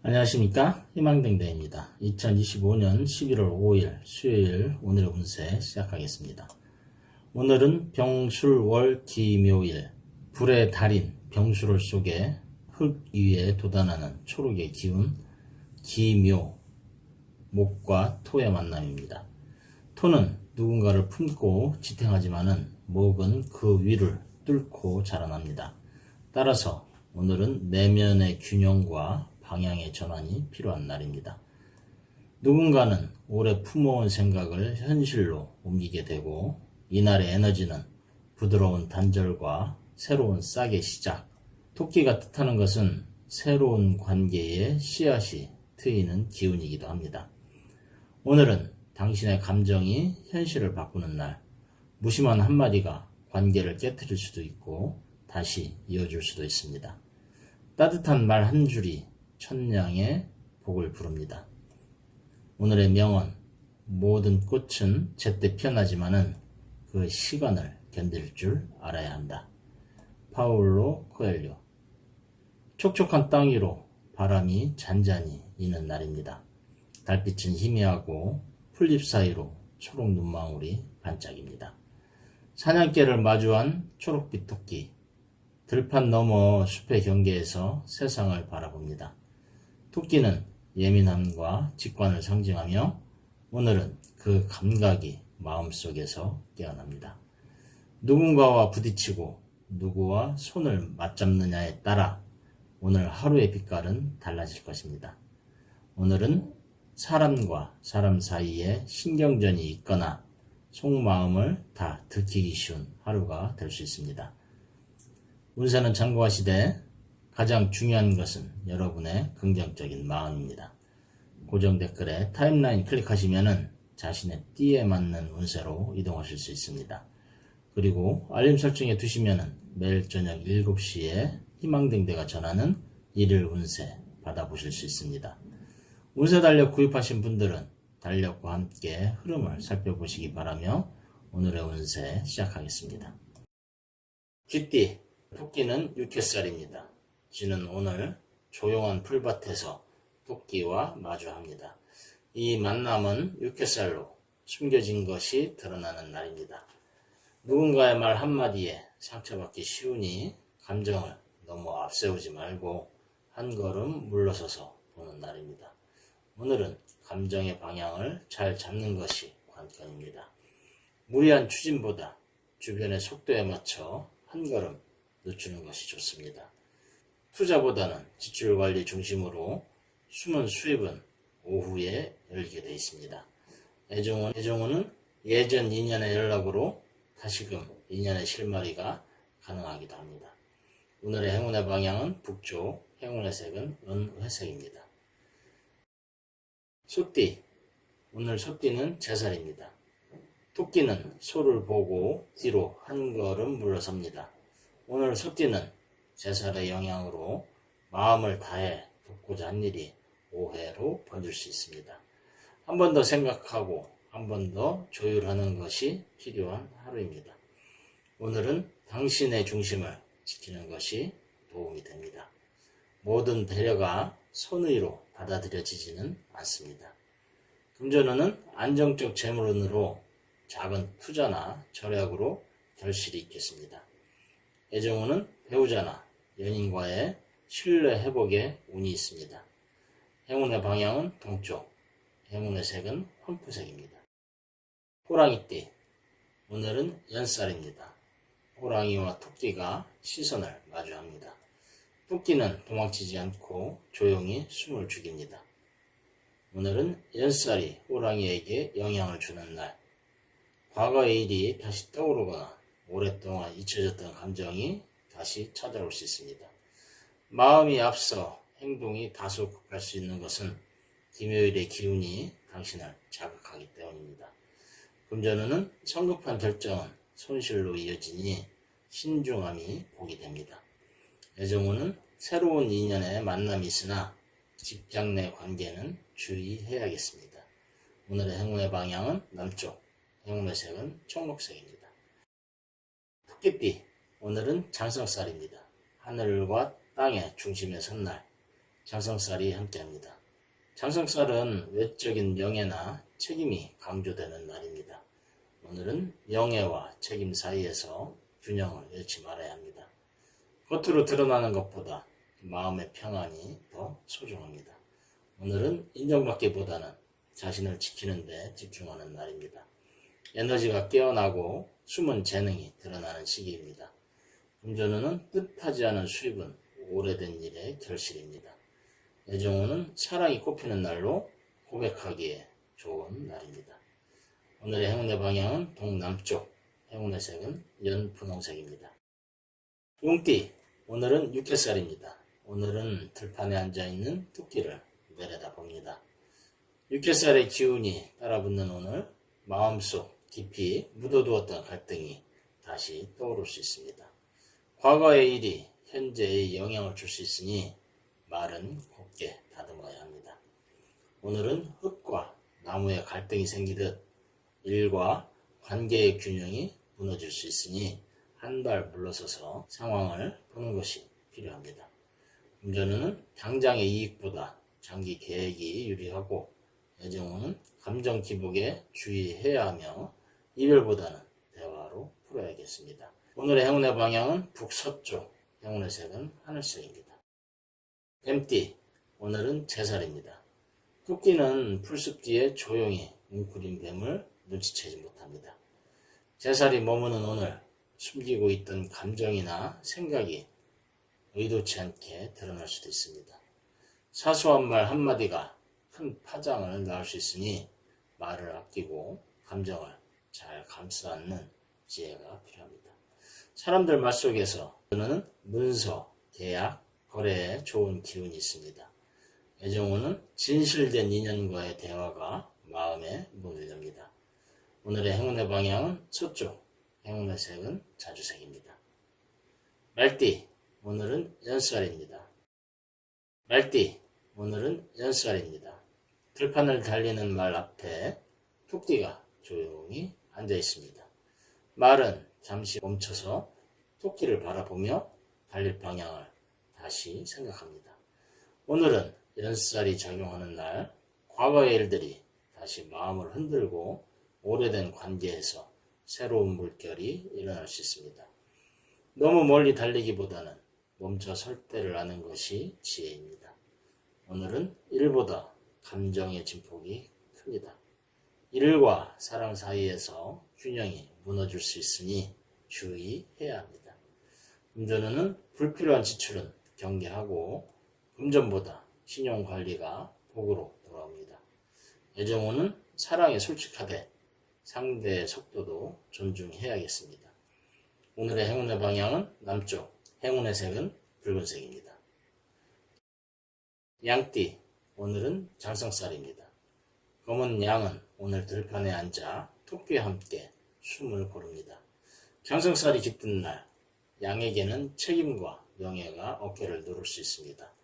안녕하십니까, 희망댕댕입니다. 2025년 11월 5일 수요일 오늘의 운세 시작하겠습니다. 오늘은 병술월 기묘일, 불의 달인 병술월 속에 흙 위에 돋아나는 초록의 기운 기묘, 목과 토의 만남입니다. 토는 누군가를 품고 지탱하지만은 목은 그 위를 뚫고 자라납니다. 따라서 오늘은 내면의 균형과 방향의 전환이 필요한 날입니다. 누군가는 오래 품어온 생각을 현실로 옮기게 되고, 이날의 에너지는 부드러운 단절과 새로운 싹의 시작, 토끼가 뜻하는 것은 새로운 관계의 씨앗이 트이는 기운이기도 합니다. 오늘은 당신의 감정이 현실을 바꾸는 날, 무심한 한마디가 관계를 깨트릴 수도 있고 다시 이어줄 수도 있습니다. 따뜻한 말 한 줄이 천냥의 복을 부릅니다. 오늘의 명언, 모든 꽃은 제때 피어나지만은 그 시간을 견딜 줄 알아야 한다. 파울로 코엘료. 촉촉한 땅 위로 바람이 잔잔히 이는 날입니다. 달빛은 희미하고 풀잎 사이로 초록 눈망울이 반짝입니다. 사냥개를 마주한 초록빛 토끼, 들판 너머 숲의 경계에서 세상을 바라봅니다. 토끼는 예민함과 직관을 상징하며 오늘은 그 감각이 마음속에서 깨어납니다. 누군가와 부딪히고 누구와 손을 맞잡느냐에 따라 오늘 하루의 빛깔은 달라질 것입니다. 오늘은 사람과 사람 사이에 신경전이 있거나 속마음을 다 들키기 쉬운 하루가 될 수 있습니다. 운세는 참고하시되 가장 중요한 것은 여러분의 긍정적인 마음입니다. 고정 댓글에 타임라인 클릭하시면 자신의 띠에 맞는 운세로 이동하실 수 있습니다. 그리고 알림 설정해 두시면 매일 저녁 7시에 희망댕대가 전하는 일일 운세 받아보실 수 있습니다. 운세 달력 구입하신 분들은 달력과 함께 흐름을 살펴보시기 바라며 오늘의 운세 시작하겠습니다. 쥐띠, 토끼는 6햇살입니다. 쥐는 오늘 조용한 풀밭에서 토끼와 마주합니다. 이 만남은 6햇살로 숨겨진 것이 드러나는 날입니다. 누군가의 말 한마디에 상처받기 쉬우니 감정을 너무 앞세우지 말고 한 걸음 물러서서 보는 날입니다. 오늘은 감정의 방향을 잘 잡는 것이 관건입니다. 무리한 추진보다 주변의 속도에 맞춰 한 걸음 늦추는 것이 좋습니다. 투자보다는 지출관리 중심으로 숨은 수입은 오후에 열리게 되어 있습니다. 애정운은 예전 인연의 연락으로 다시금 인연의 실마리가 가능하기도 합니다. 오늘의 행운의 방향은 북쪽, 행운의 색은 은회색입니다. 소띠, 오늘 소띠는 제살입니다. 토끼는 소를 보고 뒤로 한 걸음 물러섭니다. 오늘 소띠는 제살의 영향으로 마음을 다해 돕고자 한 일이 오해로 번질 수 있습니다. 한 번 더 생각하고 한 번 더 조율하는 것이 필요한 하루입니다. 오늘은 당신의 중심을 지키는 것이 도움이 됩니다. 모든 배려가 선의로 받아들여지지는 않습니다. 금전운은 안정적 재물운으로 작은 투자나 절약으로 결실이 있겠습니다. 애정운은 배우자나 연인과의 신뢰 회복에 운이 있습니다. 행운의 방향은 동쪽, 행운의 색은 황토색입니다. 호랑이띠, 오늘은 연살입니다. 호랑이와 토끼가 시선을 마주합니다. 토끼는 도망치지 않고 조용히 숨을 죽입니다. 오늘은 연살이 호랑이에게 영향을 주는 날, 과거의 일이 다시 떠오르거나 오랫동안 잊혀졌던 감정이 다시 찾아올 수 있습니다. 마음이 앞서 행동이 다소 급할 수 있는 것은 김요일의 기운이 당신을 자극하기 때문입니다. 금전운은 성급한 결정은 손실로 이어지니 신중함이 복이 됩니다. 애정운은 새로운 인연의 만남이 있으나 직장 내 관계는 주의해야겠습니다. 오늘의 행운의 방향은 남쪽, 행운의 색은 청록색입니다. 토끼띠, 오늘은 장성살입니다. 하늘과 땅의 중심에 선 날, 장성살이 함께합니다. 장성살은 외적인 명예나 책임이 강조되는 날입니다. 오늘은 명예와 책임 사이에서 균형을 잃지 말아야 합니다. 겉으로 드러나는 것보다 마음의 평안이 더 소중합니다. 오늘은 인정받기보다는 자신을 지키는 데 집중하는 날입니다. 에너지가 깨어나고 숨은 재능이 드러나는 시기입니다. 금전운은 뜻하지 않은 수입은 오래된 일의 결실입니다. 애정운은 사랑이 꼽히는 날로 고백하기에 좋은 날입니다. 오늘의 행운의 방향은 동남쪽, 행운의 색은 연분홍색입니다. 용띠, 오늘은 육회살입니다. 오늘은 들판에 앉아있는 토끼를 내려다봅니다. 육회살의 기운이 따라붙는 오늘, 마음속 깊이 묻어두었던 갈등이 다시 떠오를 수 있습니다. 과거의 일이 현재에 영향을 줄 수 있으니 말은 곱게 다듬어야 합니다. 오늘은 흙과 나무의 갈등이 생기듯 일과 관계의 균형이 무너질 수 있으니 한 발 물러서서 상황을 보는 것이 필요합니다. 금전운은 당장의 이익보다 장기 계획이 유리하고, 애정운은 감정 기복에 주의해야 하며 이별보다는 대화로 풀어야겠습니다. 오늘의 행운의 방향은 북서쪽, 행운의 색은 하늘색입니다. 뱀띠, 오늘은 제살입니다. 토끼는 풀숲 뒤에 조용히 웅크린 뱀을 눈치채지 못합니다. 제살이 머무는 오늘, 숨기고 있던 감정이나 생각이 의도치 않게 드러날 수도 있습니다. 사소한 말 한마디가 큰 파장을 낳을 수 있으니 말을 아끼고 감정을 잘 감싸 안는 지혜가 필요합니다. 사람들 말 속에서 저는 문서, 계약, 거래에 좋은 기운이 있습니다. 애정운은 진실된 인연과의 대화가 마음에 문을 엽니다. 오늘의 행운의 방향은 서쪽, 행운의 색은 자주색입니다. 말띠, 오늘은 연살입니다. 말띠, 오늘은 연살입니다. 들판을 달리는 말 앞에 토끼가 조용히 앉아 있습니다. 말은 잠시 멈춰서 토끼를 바라보며 달릴 방향을 다시 생각합니다. 오늘은 연살이 작용하는 날, 과거의 일들이 다시 마음을 흔들고 오래된 관계에서 새로운 물결이 일어날 수 있습니다. 너무 멀리 달리기보다는 멈춰 설 때를 아는 것이 지혜입니다. 오늘은 일보다 감정의 진폭이 큽니다. 일과 사랑 사이에서 균형이 무너질 수 있으니 주의해야 합니다. 금전운은 불필요한 지출은 경계하고 금전보다 신용관리가 복으로 돌아옵니다. 애정운은 사랑에 솔직하되 상대의 속도도 존중해야겠습니다. 오늘의 행운의 방향은 남쪽, 행운의 색은 붉은색입니다. 양띠, 오늘은 장성살입니다. 검은 양은 오늘 들판에 앉아 토끼와 함께 숨을 고릅니다. 장성살이 깃든 날, 양에게는 책임과 명예가 어깨를 누를 수 있습니다.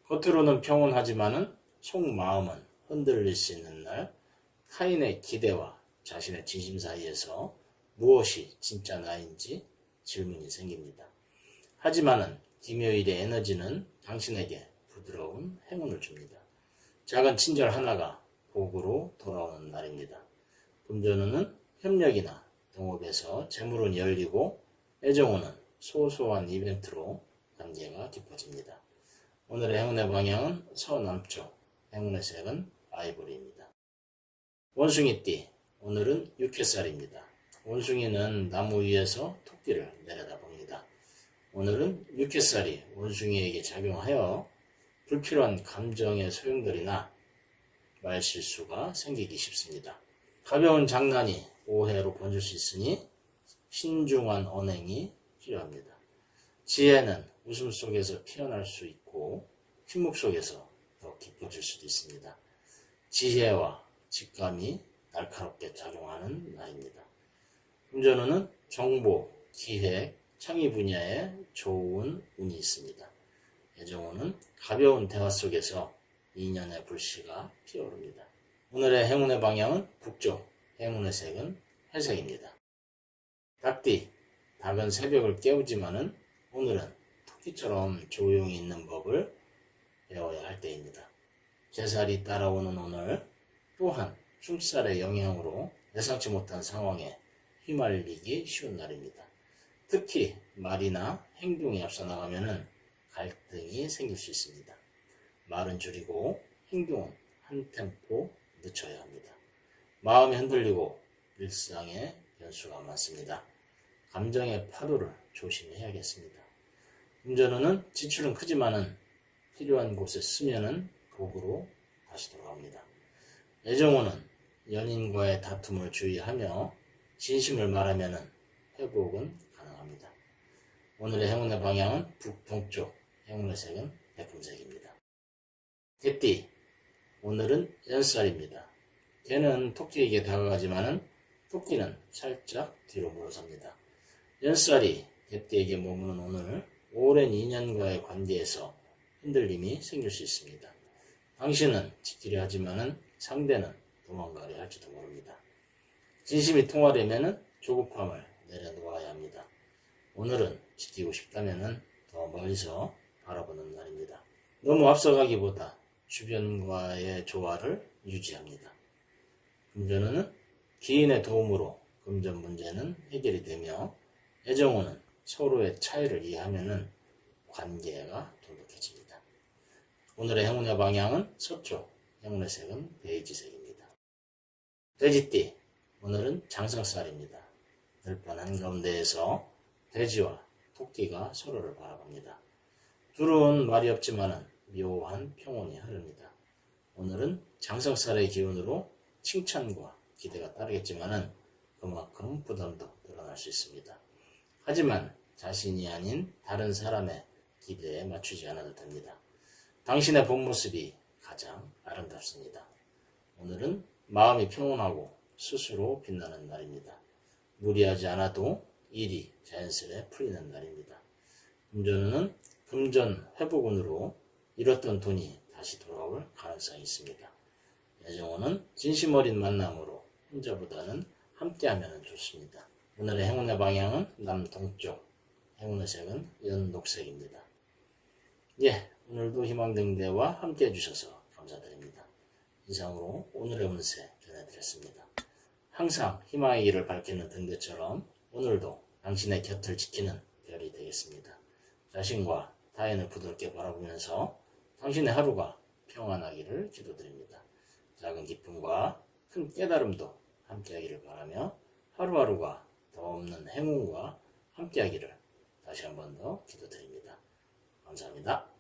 겉으로는 평온하지만은 속마음은 흔들릴 수 있는 날, 타인의 기대와 자신의 진심 사이에서 무엇이 진짜 나인지 질문이 생깁니다. 하지만은 김요일의 에너지는 당신에게 부드러운 행운을 줍니다. 작은 친절 하나가 복으로 돌아오는 날입니다. 금전운은 협력이나 동업에서 재물운이 열리고, 애정운은 소소한 이벤트로 관계가 깊어집니다. 오늘의 행운의 방향은 서남쪽, 행운의 색은 아이보리입니다. 원숭이띠, 오늘은 육회살입니다. 원숭이는 나무 위에서 토끼를 내려다봅니다. 오늘은 육회살이 원숭이에게 작용하여 불필요한 감정의 소용돌이나 말실수가 생기기 쉽습니다. 가벼운 장난이 오해로 번질 수 있으니 신중한 언행이 필요합니다. 지혜는 웃음 속에서 피어날 수 있고 침묵 속에서 더 깊어질 수도 있습니다. 지혜와 직감이 날카롭게 작용하는 날입니다. 금전운은 정보, 기획, 창의 분야에 좋은 운이 있습니다. 애정운은 가벼운 대화 속에서 인연의 불씨가 피어오릅니다. 오늘의 행운의 방향은 북쪽, 행운의 색은 회색입니다. 닭띠, 닭은 새벽을 깨우지만은 오늘은 토끼처럼 조용히 있는 법을 배워야 할 갈 때입니다. 개살이 따라오는 오늘 또한 춤살의 영향으로 예상치 못한 상황에 휘말리기 쉬운 날입니다. 특히 말이나 행동이 앞서 나가면 갈등이 생길 수 있습니다. 말은 줄이고 행동은 한 템포 늦춰야 합니다. 마음이 흔들리고 일상에 변수가 많습니다. 감정의 파도를 조심해야겠습니다. 운전은 지출은 크지만은 필요한 곳에 쓰면은 복으로 다시 돌아옵니다. 애정운은 연인과의 다툼을 주의하며 진심을 말하면은 회복은 가능합니다. 오늘의 행운의 방향은 북동쪽, 행운의 색은 백금색입니다. 개띠, 오늘은 연살입니다. 개는 토끼에게 다가가지만은 토끼는 살짝 뒤로 물러섭니다. 연살이 개띠에게 머무는 오늘 오랜 인연과의 관계에서 흔들림이 생길 수 있습니다. 당신은 지키려 하지만은 상대는 도망가려 할지도 모릅니다. 진심이 통하려면은 조급함을 내려놓아야 합니다. 오늘은 지키고 싶다면은 더 멀리서 바라보는 날입니다. 너무 앞서가기보다 주변과의 조화를 유지합니다. 금전운은 기인의 도움으로 금전 문제는 해결이 되며 애정운은 서로의 차이를 이해하면은 관계가 돈독해집니다. 오늘의 행운의 방향은 서쪽, 행운의 색은 베이지색입니다. 돼지띠, 오늘은 장성살입니다. 들판 한가운데에서 돼지와 토끼가 서로를 바라봅니다. 둘은 말이 없지만은 묘한 평온이 흐릅니다. 오늘은 장성살의 기운으로 칭찬과 기대가 따르겠지만은 그만큼 부담도 늘어날 수 있습니다. 하지만 자신이 아닌 다른 사람의 기대에 맞추지 않아도 됩니다. 당신의 본 모습이 가장 아름답습니다. 오늘은 마음이 평온하고 스스로 빛나는 날입니다. 무리하지 않아도 일이 자연스레 풀리는 날입니다. 금전운은 금전 회복운으로 잃었던 돈이 다시 돌아올 가능성이 있습니다. 애정운은 진심 어린 만남으로 혼자보다는 함께하면 좋습니다. 오늘의 행운의 방향은 남동쪽, 행운의 색은 연녹색입니다. 오늘도 희망등대와 함께 해주셔서 감사드립니다. 이상으로 오늘의 운세 전해드렸습니다. 항상 희망의 길을 밝히는 등대처럼 오늘도 당신의 곁을 지키는 별이 되겠습니다. 자신과 타인을 부드럽게 바라보면서 당신의 하루가 평안하기를 기도드립니다. 작은 기쁨과 큰 깨달음도 함께하기를 바라며 하루하루가 더 없는 행운과 함께하기를 다시 한 번 더 기도드립니다. 감사합니다.